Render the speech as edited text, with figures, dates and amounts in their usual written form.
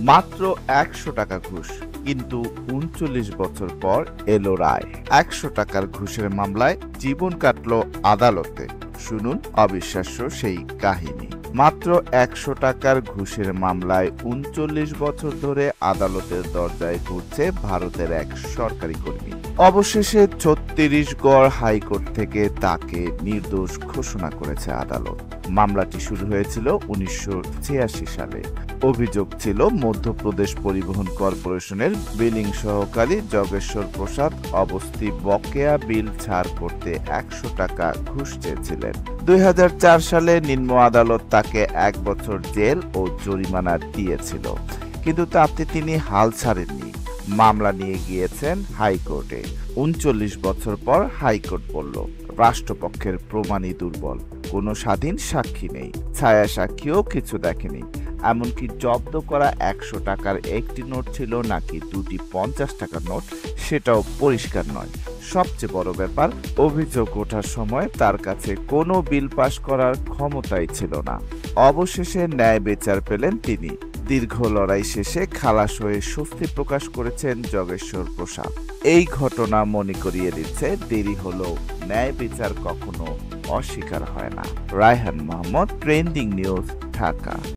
মাত্র ১০০ টাকা ঘুষ, কিন্তু ৩৯ বছর পর এলো রায়। ১০০ টাকার ঘুষের মামলায় জীবন কাটল আদালতে। শুনুন অবিশ্বাস্য সেই কাহিনী। মাত্র ১০০ টাকার ঘুষের মামলায় ৩৯ বছর ধরে আদালতের দরজায় ঘুরছে ভারতের এক সরকারি কর্মী। অবশেষে ছত্তিশগড় হাইকোর্ট থেকে তাকে নির্দোষ ঘোষণা করেছে আদালত। মামলাটি শুরু হয়েছিল ১৯৮৬ সালে। অভিযোগ ছিল মধ্যপ্রদেশ পরিবহন কর্পোরেশনের বিলিং সহকারী যোগেশ্বর প্রসাদ অবস্থি বকেয়া বিল ছাড় করতে ১০০ টাকা ঘুষ চেয়েছিলেন। ২০০৪ সালে নিম্ন আদালত তাকে ১ বছর জেল ও জরিমানা দিয়েছিল, কিন্তু তাতে তিনি হাল ছাড়েননি। মামলা নিয়ে গিয়েছেন হাইকোর্টে। ৩৯ বছর পর হাইকোর্ট বলল, রাষ্ট্রপক্ষের প্রমাণই দুর্বল, কোনো স্বাধীন সাক্ষী নেই, ছায়া সাক্ষীও কিছু দেখেনি। এমনকি জব্দ করা ১০০ টাকার একটি নোট ছিল নাকি দুটি ৫০ টাকার নোট, সেটাও পরিষ্কার নয়। সবচেয়ে বড় ব্যাপার, অভিযোগ ওঠার সময় তার কাছে কোনো বিল পাস করার ক্ষমতাই ছিল না। অবশেষে ন্যায় বিচার পেলেন তিনি। দীর্ঘ লড়াই শেষে খালাস হয়ে স্বস্তি প্রকাশ করেছেন যোগেশ্বর প্রসাদ। এই ঘটনা মনে করিয়ে দিচ্ছে, দেরি হলেও ন্যায় বিচার কখনো অস্বীকার হয় না। Raihan Mohammad, trending news, Dhaka.